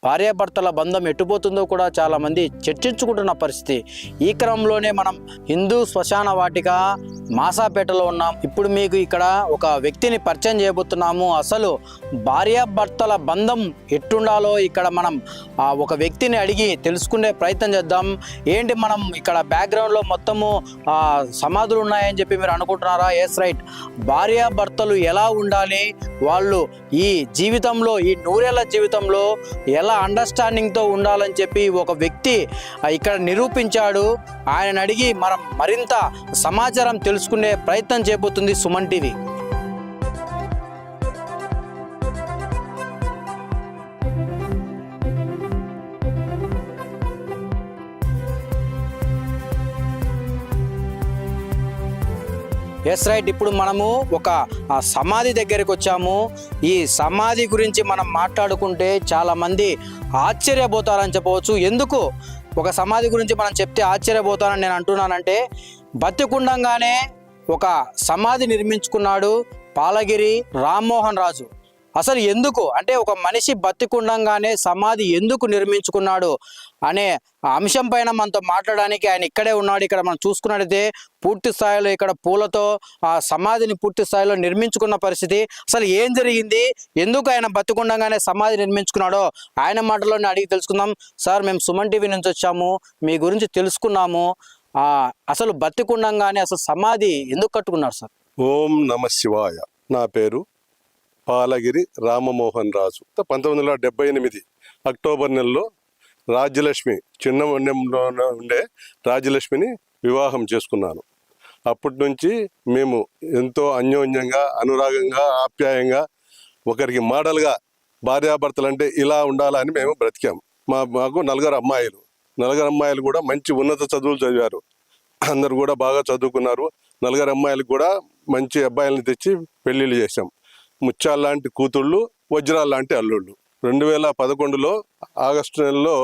భార్యాభర్తల బంధం ఎట్టుపోతుందో కూడా చాలామంది చర్చించుకుంటున్న పరిస్థితి. ఈ క్రమంలోనే మనం హిందూ శ్మశాన వాటిక మాసాపేటలో ఉన్నాం. ఇప్పుడు మీకు ఇక్కడ ఒక వ్యక్తిని పరిచయం చేయబోతున్నాము. అసలు భార్యాభర్తల బంధం ఎట్టుండాలో ఇక్కడ మనం ఒక వ్యక్తిని అడిగి తెలుసుకునే ప్రయత్నం చేద్దాం. ఏంటి మనం ఇక్కడ బ్యాక్గ్రౌండ్లో మొత్తము సమాధులు ఉన్నాయని చెప్పి మీరు అనుకుంటున్నారా? Yes right. భార్యాభర్తలు ఎలా ఉండాలి, వాళ్ళు ఈ జీవితంలో, ఈ నూరేళ్ల జీవితంలో ఎలా అండర్స్టాండింగ్తో ఉండాలని చెప్పి ఒక వ్యక్తి ఇక్కడ నిరూపించాడు. ఆయన అడిగి మనం మరింత సమాచారం తెలుసుకునే ప్రయత్నం చేయబోతుంది సుమన్ టీవీ. Yes right. ఇప్పుడు మనము ఒక సమాధి దగ్గరికి వచ్చాము. ఈ సమాధి గురించి మనం మాట్లాడుకుంటే చాలామంది ఆశ్చర్యపోతారని చెప్పవచ్చు. ఎందుకు ఒక సమాధి గురించి మనం చెప్తే ఆశ్చర్యపోతానని నేను అంటున్నానంటే, బతికుండంగానే ఒక సమాధి నిర్మించుకున్నాడు పాలగిరి రామ్మోహన్ రాజు. అసలు ఎందుకు అంటే, ఒక మనిషి బతికుండంగానే సమాధి ఎందుకు నిర్మించుకున్నాడు అనే అంశం పైన మనతో మాట్లాడడానికి ఆయన ఇక్కడే ఉన్నాడు. ఇక్కడ మనం చూసుకున్నట్టయితే పూర్తి స్థాయిలో ఇక్కడ పూలతో ఆ సమాధిని పూర్తి స్థాయిలో నిర్మించుకున్న పరిస్థితి. అసలు ఏం జరిగింది, ఎందుకు ఆయన బతికుండంగానే సమాధి నిర్మించుకున్నాడో ఆయన మాటలోనే అడిగి తెలుసుకుందాం. సార్, మేము సుమన్ టీవీ నుంచి వచ్చాము, మీ గురించి తెలుసుకున్నాము. అసలు బతికుండంగానే అసలు సమాధి ఎందుకు కట్టుకున్నారు సార్? ఓం నమ శివాయ. నా పేరు పాలగిరి రామమోహన్ రాజు. 1978 అక్టోబర్ నెలలో రాజ్యలక్ష్మి, చిన్న ఉండే రాజ్యలక్ష్మిని వివాహం చేసుకున్నాను. అప్పటి నుంచి మేము ఎంతో అన్యోన్యంగా, అనురాగంగా, ఆప్యాయంగా, ఒకరికి మోడల్గా భార్యాభర్తలు అంటే ఇలా ఉండాలని మేము బ్రతికాము. మాకు నలుగురు అమ్మాయిలు కూడా మంచి ఉన్నత చదువులు చదివారు. అందరు కూడా బాగా చదువుకున్నారు. నలుగురు అమ్మాయిలకు కూడా మంచి అబ్బాయిలను తెచ్చి పెళ్ళిళ్ళు చేశాం. ముత్యాల లాంటి కూతుళ్ళు, వజ్రాల లాంటి అల్లుళ్ళు. 2011లో ఆగస్టు నెలలో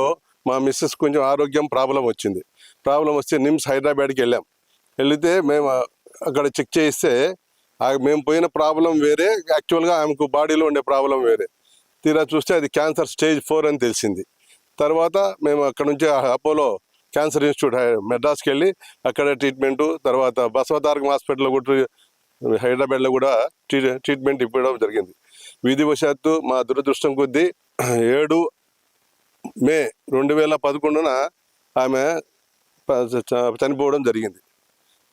మా మిస్సెస్ కొంచెం ఆరోగ్యం ప్రాబ్లం వస్తే నిమ్స్ హైదరాబాద్కి వెళితే మేము అక్కడ చెక్ చేయిస్తే మేము పోయిన ప్రాబ్లం వేరే, యాక్చువల్గా ఆమెకు బాడీలో ఉండే ప్రాబ్లం వేరే. తీరా చూస్తే అది క్యాన్సర్ స్టేజ్ 4 అని తెలిసింది. తర్వాత మేము అక్కడ నుంచి అపోలో క్యాన్సర్ ఇన్స్టిట్యూట్ మెడ్రాస్కి వెళ్ళి అక్కడ ట్రీట్మెంటు, తర్వాత బసవతారకం హాస్పిటల్లో కూడా హైదరాబాద్లో కూడా ట్రీట్మెంట్ ఇవ్వడం జరిగింది. విధివశాత్తు మా దురదృష్టం కొద్దీ 7 మే 2011 ఆమె చనిపోవడం జరిగింది.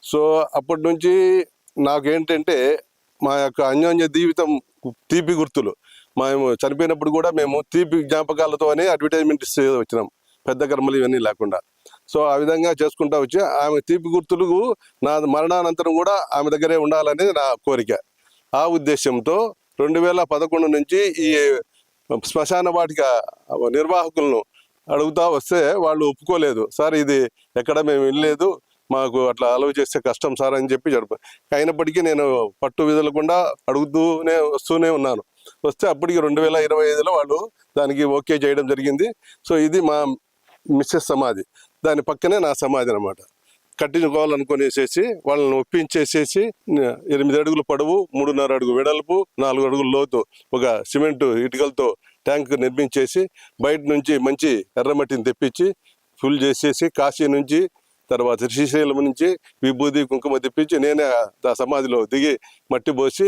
సో అప్పటి నుంచి నాకేంటంటే మా యొక్క అన్యోన్య జీవితం తీపి గుర్తులు. మేము చనిపోయినప్పుడు కూడా మేము తీపి జ్ఞాపకాలతోనే అడ్వర్టైజ్మెంట్ ఇస్తే వచ్చినాం, పెద్ద కర్మలు ఇవన్నీ లేకుండా. సో ఆ విధంగా చేసుకుంటా వచ్చి ఆమె తీపి గుర్తులు నా మరణానంతరం కూడా ఆమె దగ్గరే ఉండాలనేది నా కోరిక. ఆ ఉద్దేశంతో 2011 నుంచి ఈ శ్మశాన వాటిక నిర్వాహకులను అడుగుతా వస్తే వాళ్ళు ఒప్పుకోలేదు. సార్, ఇది ఎక్కడ మేము వెళ్ళలేదు, మాకు అట్లా అలవ్ చేస్తే కష్టం సార్ అని చెప్పి అయినప్పటికీ నేను పట్టు విదలకుండా వస్తూనే ఉన్నాను. వస్తే అప్పటికి 2025లో వాళ్ళు దానికి ఓకే చేయడం జరిగింది. సో ఇది మా మిస్సెస్ సమాధి, దాని పక్కనే నా సమాధి అనమాట. కట్టించుకోవాలనుకునేసేసి వాళ్ళని ఒప్పించేసేసి 8 అడుగుల పొడవు, 3.5 అడుగు వెడల్పు, 4 అడుగుల లోతు ఒక సిమెంటు ఇటుకలతో ట్యాంక్ నిర్మించేసి బయట నుంచి మంచి ఎర్రమట్టిని తెప్పించి ఫుల్ చేసేసి, కాశీ నుంచి తర్వాత శ్రీశైలం నుంచి విభూది కుంకుమ తెప్పించి నేనే ఆ సమాధిలో దిగి మట్టి పోసి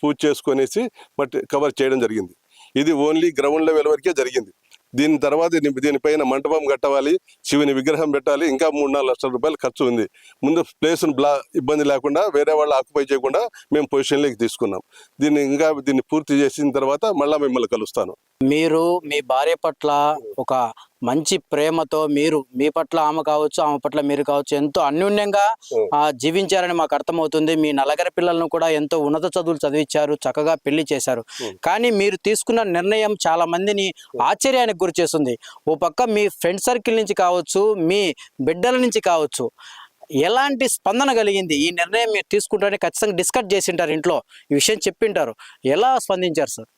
పూజ చేసుకునేసి మట్టి కవర్ చేయడం జరిగింది. ఇది ఓన్లీ గ్రౌండ్ లెవెల్ వరకే జరిగింది. దీని తర్వాత దీనిపైన మంటపం కట్టవాలి, శివుని విగ్రహం పెట్టాలి, ఇంకా 3-4 లక్షల రూపాయలు ఖర్చు ఉంది. ముందు ప్లేస్ను ఇబ్బంది లేకుండా, వేరే వాళ్ళు ఆక్యుపై చేయకుండా మేము పొజిషన్లోకి తీసుకున్నాం. దీన్ని పూర్తి చేసిన తర్వాత మళ్ళీ మిమ్మల్ని కలుస్తాను. మీరు మీ భార్య పట్ల ఒక మంచి ప్రేమతో, మీరు మీ పట్ల ఆమె కావచ్చు, ఆమె పట్ల మీరు కావచ్చు, ఎంతో అన్యోన్యంగా జీవించారని మాకు అర్థమవుతుంది. మీ నలుగురు పిల్లలను కూడా ఎంతో ఉన్నత చదువులు చదివించారు, చక్కగా పెళ్లి చేశారు. కానీ మీరు తీసుకున్న నిర్ణయం చాలా మందిని ఆశ్చర్యానికి గురి చేస్తుంది. ఓ పక్క మీ ఫ్రెండ్ సర్కిల్ నుంచి కావచ్చు, మీ బిడ్డల నుంచి కావచ్చు, ఎలాంటి స్పందన కలిగింది? ఈ నిర్ణయం మీరు తీసుకుంటారని ఖచ్చితంగా డిస్కస్ చేసింటారు, ఇంట్లో ఈ విషయం చెప్పింటారు. ఎలా స్పందించారు సార్?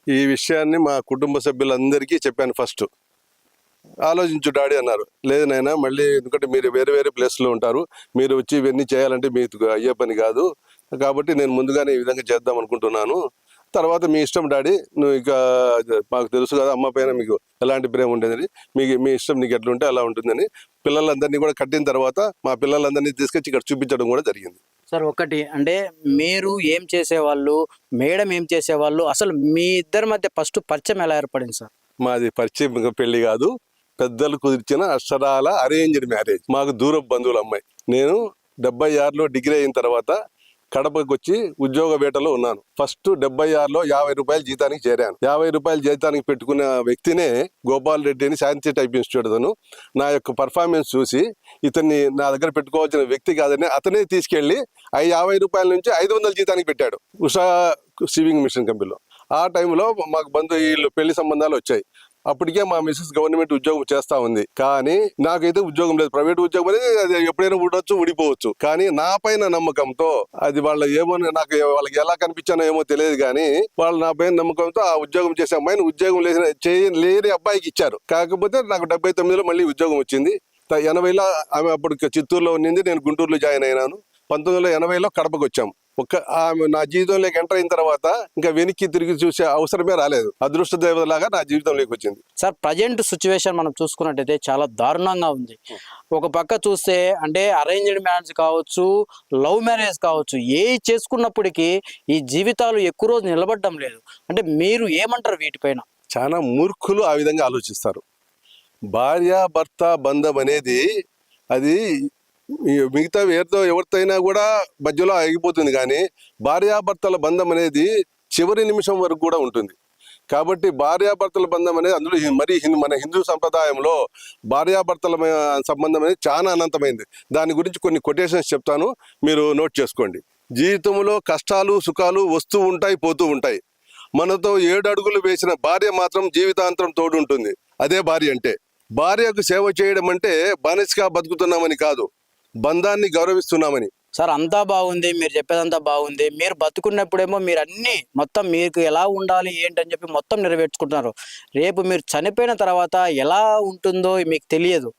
ఈ విషయాన్ని మా కుటుంబ సభ్యులందరికీ చెప్పాను. ఫస్ట్ ఆలోచించు డాడీ అన్నారు. లేదు నాయనా, మళ్ళీ ఎందుకంటే మీరు వేరే వేరే ప్లేస్లో ఉంటారు, మీరు వచ్చి ఇవన్నీ చేయాలంటే మీకు అయ్యే పని కాదు, కాబట్టి నేను ముందుగానే ఈ విధంగా చేద్దాం అనుకుంటున్నాను తర్వాత మీ ఇష్టం డాడీ, నువ్వు ఇక మాకు తెలుసు కదా అమ్మ పైన మీకు ఎలాంటి ప్రేమ ఉండేదని, మీకు మీ ఇష్టం నీకు ఎట్లా ఉంటే అలా ఉంటుందని పిల్లలందరినీ కూడా కట్టిన తర్వాత మా పిల్లలందరినీ తీసుకొచ్చి ఇక్కడ చూపించడం కూడా జరిగింది. సార్ ఒకటి అంటే మీరు ఏం చేసేవాళ్ళు, మేడం ఏం చేసేవాళ్ళు, అసలు మీ ఇద్దరి మధ్య ఫస్ట్ పరిచయం ఎలా ఏర్పడింది సార్? మాది పరిచయం పెళ్లి కాదు, పెద్దలు కుదిర్చిన అక్షరాల అరేంజ్డ్ మ్యారేజ్. మాకు దూరపు బంధువుల అమ్మాయి. నేను 76లో డిగ్రీ అయిన తర్వాత కడపకి వచ్చి ఉద్యోగ వేటలో ఉన్నాను. ఫస్ట్ 76లో 50 రూపాయల జీతానికి చేరాను. 50 రూపాయల జీతానికి పెట్టుకున్న వ్యక్తినే గోపాల్ రెడ్డి అని శాంతి టైప్ ఇన్స్టిట్యూట్ అతను నా యొక్క పర్ఫార్మెన్స్ చూసి ఇతన్ని నా దగ్గర పెట్టుకోవాల్సిన వ్యక్తి కాదని అతనే తీసుకెళ్లి 50 రూపాయల నుంచి 500 జీతానికి పెట్టాడు ఉషా సివింగ్ మిషన్ కంపెనీలో. ఆ టైంలో మాకు వీళ్ళు పెళ్లి సంబంధాలు వచ్చాయి. అప్పటికే మా మిస్సెస్ గవర్నమెంట్ ఉద్యోగం చేస్తా ఉంది, కానీ నాకైతే ఉద్యోగం లేదు. ప్రైవేట్ ఉద్యోగం అనేది అది ఎప్పుడైనా ఉండొచ్చు, ఊడిపోవచ్చు. కానీ నా పైన నమ్మకంతో, అది వాళ్ళ ఏమో నాకు వాళ్ళకి ఎలా కనిపించానో ఏమో తెలియదు, కానీ వాళ్ళు నా పైన నమ్మకంతో ఆ ఉద్యోగం చేసే అమ్మాయిని ఉద్యోగం లేని అబ్బాయికి ఇచ్చారు. కాకపోతే నాకు 79లో మళ్ళీ ఉద్యోగం వచ్చింది. 80లో ఆమె అప్పుడు చిత్తూరులో ఉన్నింది, నేను గుంటూరులో జాయిన్ అయినాను. 1980లో కడపకు వచ్చాము. ఆమె నా జీవితంలోకి ఎంటర్ అయిన తర్వాత ఇంకా వెనక్కి తిరిగి చూసే అవసరమే రాలేదు. అదృష్ట దేవతలాగా నా జీవితంలోకి వచ్చింది. సార్ ప్రజెంట్ సిచ్యువేషన్ మనం చూసుకున్నట్టయితే చాలా దారుణంగా ఉంది. ఒక పక్క చూస్తే అంటే అరేంజ్డ్ మ్యారేజ్ కావచ్చు, లవ్ మ్యారేజ్ కావచ్చు, ఏ చేసుకున్నప్పటికీ ఈ జీవితాలు ఎక్కువ రోజు నిలబడడం లేదు. అంటే మీరు ఏమంటారు వీటిపైన? చాలా మూర్ఖులు ఆ విధంగా ఆలోచిస్తారు. భార్యాభర్త బంధం అనేది అది మిగతా ఎవరితో అయినా కూడా మధ్యలో ఆగిపోతుంది, కానీ భార్యాభర్తల బంధం అనేది చివరి నిమిషం వరకు కూడా ఉంటుంది. కాబట్టి భార్యాభర్తల బంధం అనేది అందులో మరి మన హిందూ సంప్రదాయంలో భార్యాభర్తల సంబంధం అనేది చాలా అనంతమైంది. దాని గురించి కొన్ని కొటేషన్స్ చెప్తాను, మీరు నోట్ చేసుకోండి. జీవితంలో కష్టాలు సుఖాలు వస్తూ ఉంటాయి, పోతూ ఉంటాయి. మనతో 7 అడుగులు వేసిన భార్య మాత్రం జీవితాంతరం తోడుంటుంది. అదే భార్య అంటే. భార్యకు సేవ చేయడం అంటే బానిసగా బతుకుతున్నామని కాదు, బంధాన్ని గౌరవిస్తున్నామని. సార్ అంతా బాగుంది, మీరు చెప్పేదంతా బాగుంది. మీరు బతుకున్నప్పుడేమో మీరు అన్ని మొత్తం మీకు ఎలా ఉండాలి ఏంటని చెప్పి మొత్తం నెరవేర్చుకుంటున్నారు. రేపు మీరు చనిపోయిన తర్వాత ఎలా ఉంటుందో మీకు తెలియదు.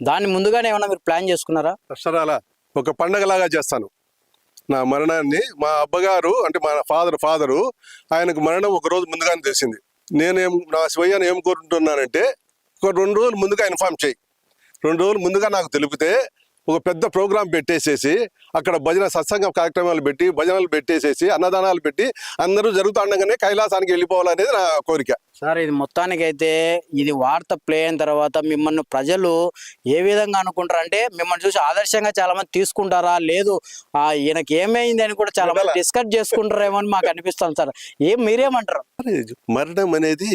దాన్ని ముందుగానే ఏమన్నా మీరు ప్లాన్ చేసుకున్నారా? అక్షరాల ఒక పండగలాగా చేస్తాను. నా మరణాన్ని మా అబ్బగారు అంటే మా ఫాదరు ఆయనకు మరణం ఒక రోజు ముందుగానే తెలిసింది. నా స్వయాన్ని ఏం కోరుకుంటున్నానంటే, ఒక 2 రోజులు ముందుగా ఇన్ఫార్మ్ చేయి. 2 రోజులు ముందుగా నాకు తెలిపితే ఒక పెద్ద ప్రోగ్రాం పెట్టేసేసి అక్కడ భజన సత్సంగ కార్యక్రమాలు పెట్టి భజనలు పెట్టేసేసి అన్నదానాలు పెట్టి అందరూ జరుగుతుండగానే కైలాసానికి వెళ్ళిపోవాలనేది నా కోరిక. సార్ ఇది మొత్తానికైతే ఇది వార్త ప్లే అయిన తర్వాత మిమ్మల్ని ప్రజలు ఏ విధంగా అనుకుంటారు అంటే, మిమ్మల్ని చూసి ఆదర్శంగా చాలా మంది తీసుకుంటారా, లేదు ఈయనకి ఏమైంది అని కూడా చాలా మంది డిస్కస్ చేసుకుంటారేమో అని మాకు అనిపిస్తుంది. సార్ మీరేమంటారు? మరణం అనేది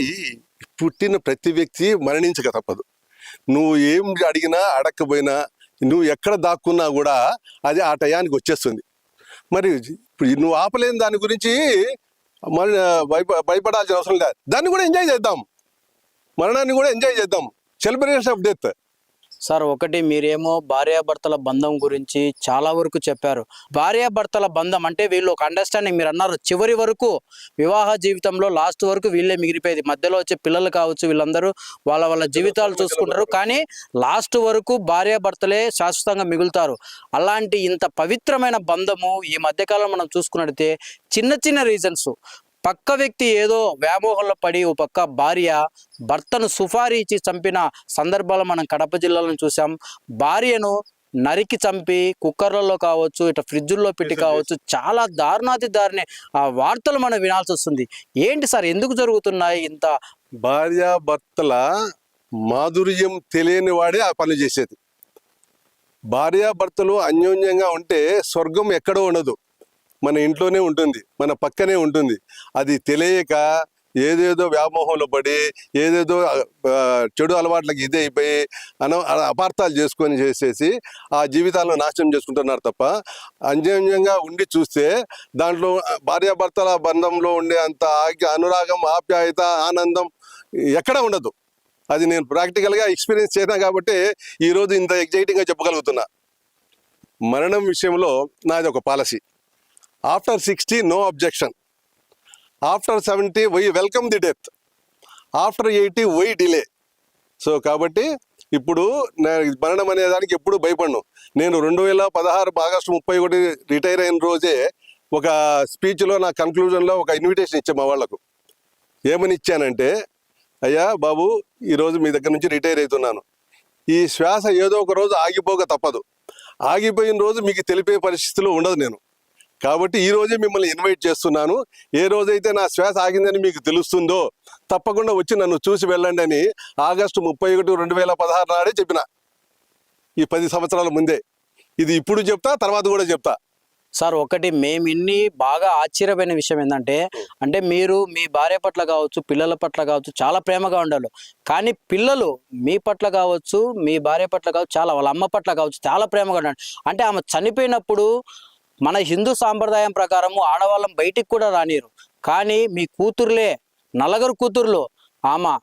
పుట్టిన ప్రతి వ్యక్తి మరణించక తప్పదు. నువ్వు ఏం అడిగినా అడగకపోయినా నువ్వు ఎక్కడ దాక్కున్నా కూడా అది ఆ టయానికి వచ్చేస్తుంది. మరి నువ్వు ఆపలేని దాని గురించి మరి భయపడాల్సిన అవసరం లేదు. దాన్ని కూడా ఎంజాయ్ చేద్దాం, మరణాన్ని కూడా ఎంజాయ్ చేద్దాం. Celebration of death. సార్ ఒకటి మీరేమో భార్యాభర్తల బంధం గురించి చాలా వరకు చెప్పారు. భార్యాభర్తల బంధం అంటే వీళ్ళు ఒక అండర్స్టాండింగ్, మీరు అన్నారు చివరి వరకు వివాహ జీవితంలో లాస్ట్ వరకు వీళ్ళే మిగిలిపోయేది. మధ్యలో వచ్చే పిల్లలు కావచ్చు, వీళ్ళందరూ వాళ్ళ జీవితాలు చూసుకుంటారు, కానీ లాస్ట్ వరకు భార్యాభర్తలే శాశ్వతంగా మిగులుతారు. అలాంటి ఇంత పవిత్రమైన బంధము ఈ మధ్యకాలంలో మనం చూసుకున్నట్టయితే చిన్న చిన్న రీజన్స్, పక్క వ్యక్తి ఏదో వ్యామోహంలో పడి ఓ పక్క భార్య భర్తను సుఫారీ ఇచ్చి చంపిన సందర్భాలు మనం కడప జిల్లాలో చూసాం. భార్యను నరికి చంపి కుక్కర్లలో కావచ్చు, ఇట్లా ఫ్రిడ్జుల్లో పెట్టి కావచ్చు, చాలా దారుణాతి దారుణ వార్తలు మనం వినాల్సి వస్తుంది. ఏంటి సార్ ఎందుకు జరుగుతున్నాయి ఇంత? భార్యాభర్తల మాధుర్యం తెలియని వాడే ఆ పని చేసేది. భార్యాభర్తలు అన్యోన్యంగా ఉంటే స్వర్గం ఎక్కడో ఉండదు, మన ఇంట్లోనే ఉంటుంది, మన పక్కనే ఉంటుంది. అది తెలియక ఏదేదో వ్యామోహంలో పడి ఏదేదో చెడు అలవాట్లకి ఇదే అయిపోయి అపార్థాలు చేసుకొని చేసేసి ఆ జీవితాలను నాశనం చేసుకుంటున్నారు తప్ప, అన్యోన్యంగా ఉండి చూస్తే దాంట్లో భార్యాభర్తల బంధంలో ఉండే అంత అనురాగం, ఆప్యాయత, ఆనందం ఎక్కడ ఉండదు. అది నేను ప్రాక్టికల్గా ఎక్స్పీరియన్స్ చేసినా కాబట్టి ఈరోజు ఇంత ఎగ్జైటింగ్గా చెప్పగలుగుతున్నా. మరణం విషయంలో నాది ఒక policy. After 60 no objection, after 70 why welcome the death, after 80 why delay. So కాబట్టి ఇప్పుడు మరణం అనేదానికి ఎప్పుడు భయపడను. నేను 2016 ఆగస్టు 31 రిటైర్ అయిన రోజే ఒక స్పీచ్లో నా కన్క్లూజన్లో ఒక ఇన్విటేషన్ ఇచ్చా మా వాళ్లకు. ఏమని ఇచ్చానంటే, అయ్యా బాబు, ఈరోజు మీ దగ్గర నుంచి రిటైర్ అవుతున్నాను. ఈ శ్వాస ఏదో ఒక రోజు ఆగిపోక తప్పదు. ఆగిపోయిన రోజు మీకు తెలిపే పరిస్థితిలో ఉండదు నేను. కాబట్టి ఈ రోజే మిమ్మల్ని ఇన్వైట్ చేస్తున్నాను. ఏ రోజైతే నా శ్వాస ఆగిందని మీకు తెలుస్తుందో తప్పకుండా వచ్చి నన్ను చూసి వెళ్ళండి అని ఆగస్టు 31, 2016 నాడే చెప్పిన. ఈ 10 సంవత్సరాల ముందే. ఇది ఇప్పుడు చెప్తా, తర్వాత కూడా చెప్తా. సార్, ఒకటి మేము ఇన్ని బాగా ఆశ్చర్యమైన విషయం ఏంటంటే, అంటే మీరు మీ భార్య పట్ల కావచ్చు, పిల్లల పట్ల కావచ్చు చాలా ప్రేమగా ఉండాలి. కానీ పిల్లలు మీ పట్ల కావచ్చు, మీ భార్య పట్ల కావచ్చు, చాలా వాళ్ళ అమ్మ పట్ల కావచ్చు చాలా ప్రేమగా ఉండాలి. అంటే ఆమె చనిపోయినప్పుడు మన హిందూ సాంప్రదాయం ప్రకారము ఆడవాళ్ళం బయటికి కూడా రానిరు. కానీ మీ కూతుర్లే, నలుగురు కూతుర్లు ఆమె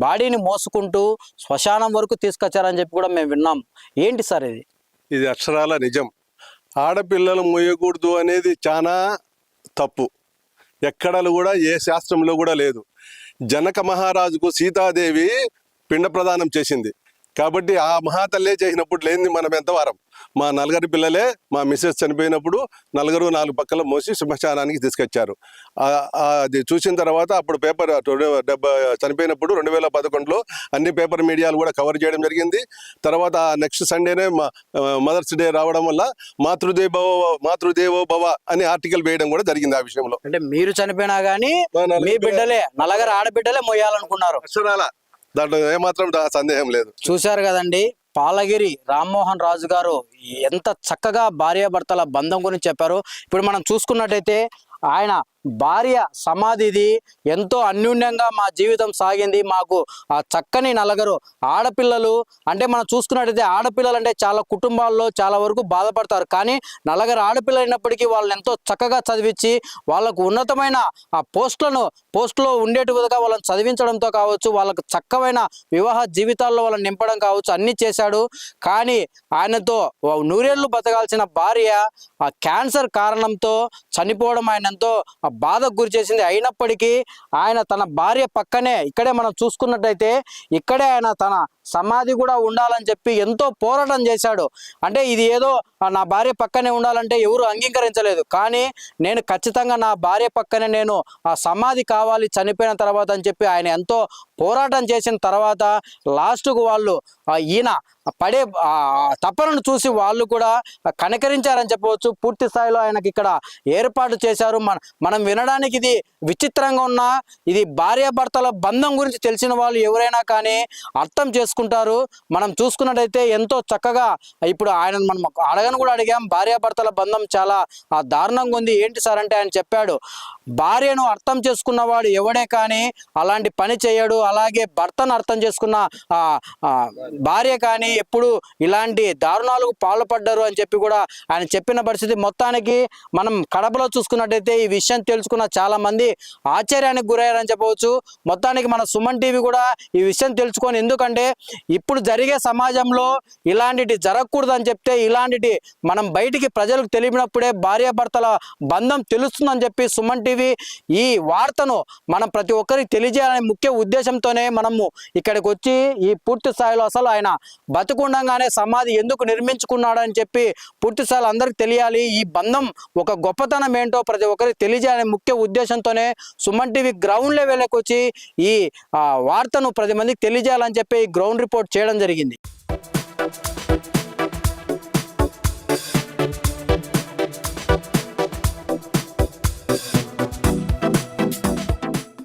బాడీని మోసుకుంటూ శ్మశానం వరకు తీసుకొచ్చారని చెప్పి కూడా మేము విన్నాం. ఏంటి సార్ ఇది? ఇది అక్షరాల నిజం. ఆడపిల్లలు మోయకూడదు అనేది చాలా తప్పు. ఎక్కడలు కూడా ఏ శాస్త్రంలో కూడా లేదు. జనక మహారాజుకు సీతాదేవి పిండ ప్రదానం చేసింది. కాబట్టి ఆ మహాతల్లే చేసినప్పుడు లేనిది మనం ఎంతవారం. మా నలుగురి పిల్లలే మా మిస్సెస్ చనిపోయినప్పుడు నలుగురు 4 పక్కల మోసి శ్మశానానికి తీసుకొచ్చారు. అది చూసిన తర్వాత అప్పుడు పేపర్ చనిపోయినప్పుడు 2011లో అన్ని పేపర్ మీడియాలు కూడా కవర్ చేయడం జరిగింది. తర్వాత నెక్స్ట్ సండేనే మదర్స్ డే రావడం వల్ల మాతృదేవో భవ అని ఆర్టికల్ వేయడం కూడా జరిగింది ఆ విషయంలో. అంటే మీరు చనిపోయినా కానీ మీ బిడ్డలే, నలుగురు ఆడబిడ్డలే మొయ్యాలనుకున్నారు. అక్షరాల దాంట్లో ఏమాత్రం సందేహం లేదు. చూశారు కదండి, పాలగిరి రామ్మోహన్ రాజు గారు ఎంత చక్కగా భార్యాభర్తల బంధం గురించి చెప్పారు. ఇప్పుడు మనం చూసుకున్నట్టయితే ఆయన భార్య సమాధిది ఎంతో అన్యూన్యంగా మా జీవితం సాగింది. మాకు ఆ చక్కని నలుగురు ఆడపిల్లలు. అంటే మనం చూసుకున్నట్టయితే ఆడపిల్లలు అంటే చాలా కుటుంబాల్లో చాలా వరకు బాధపడతారు. కానీ నలుగురు ఆడపిల్లలు అయినప్పటికీ వాళ్ళని ఎంతో చక్కగా చదివించి వాళ్ళకు ఉన్నతమైన ఆ పోస్టులో ఉండేటి విధంగా వాళ్ళని చదివించడంతో కావచ్చు, వాళ్ళకు చక్కమైన వివాహ జీవితాల్లో వాళ్ళని నింపడం కావచ్చు, అన్నీ చేశాడు. కానీ ఆయనతో 100 ఏళ్ళు బతకాల్సిన భార్య ఆ క్యాన్సర్ కారణంతో చనిపోవడం ఆయన ఎంతో బాధకు గురి చేసింది. అయినప్పటికీ ఆయన తన భార్య పక్కనే, ఇక్కడే మనం చూసుకున్నట్టయితే ఇక్కడే ఆయన తన సమాధి కూడా ఉండాలని చెప్పి ఎంతో పోరాటం చేశాడు. అంటే ఇది ఏదో నా భార్య పక్కనే ఉండాలంటే ఎవరు అంగీకరించలేదు. కానీ నేను ఖచ్చితంగా నా భార్య పక్కనే నేను ఆ సమాధి కావాలి చనిపోయిన తర్వాత అని చెప్పి ఆయన ఎంతో పోరాటం చేసిన తర్వాత లాస్ట్కు వాళ్ళు ఈయన పడే తపనను చూసి వాళ్ళు కూడా కనికరించారని చెప్పవచ్చు. పూర్తి స్థాయిలో ఆయనకి ఇక్కడ ఏర్పాటు చేశారు. మనం వినడానికి ఇది విచిత్రంగా ఉన్నా ఇది భార్యాభర్తల బంధం గురించి తెలిసిన వాళ్ళు ఎవరైనా కానీ అర్థం చేసుకుంటారు. మనం చూసుకున్నట్టయితే ఎంతో చక్కగా ఇప్పుడు ఆయన మనం అడగను కూడా అడిగాం, భార్యాభర్తల బంధం చాలా దారుణంగా ఉంది ఏంటి సార్ అంటే ఆయన చెప్పాడు, భార్యను అర్థం చేసుకున్నవాడు ఎవడే కానీ అలాంటి పని చేయడు. అలాగే భర్తను అర్థం చేసుకున్న భార్య కానీ ఎప్పుడు ఇలాంటి దారుణాలకు పాల్పడ్డారు అని చెప్పి కూడా ఆయన చెప్పిన పరిస్థితి. మొత్తానికి మనం కడపలో చూసుకున్నట్టయితే ఈ విషయం తెలుసుకున్న చాలా మంది ఆశ్చర్యానికి గురయ్యారని చెప్పవచ్చు. మొత్తానికి మన సుమన్ టీవీ కూడా ఈ విషయం తెలుసుకొని, ఎందుకంటే ఇప్పుడు జరిగే సమాజంలో ఇలాంటివి జరగకూడదు అని చెప్తే ఇలాంటివి మనం బయటికి ప్రజలకు తెలిపినప్పుడే భార్యాభర్తల బంధం తెలుస్తుందని చెప్పి సుమన్ టీవీ ఈ వార్తను మనం ప్రతి ఒక్కరికి తెలియజేయాలనే ముఖ్య ఉద్దేశంతోనే మనము ఇక్కడికి వచ్చి ఈ పూర్తి స్థాయిలో అసలు ఆయన బతుకుండగానే సమాధి ఎందుకు నిర్మించుకున్నాడని చెప్పి పూర్తి స్థాయిలో అందరికి తెలియాలి. ఈ బంధం ఒక గొప్పతనం ఏంటో ప్రతి ఒక్కరికి తెలియజేయాలనే ముఖ్య ఉద్దేశంతోనే సుమన్ టీవీ గ్రౌండ్ లెవెల్కి వచ్చి ఈ వార్తను 10 మందికి తెలియజేయాలని చెప్పి గ్రౌండ్ రిపోర్ట్ చేయడం జరిగింది.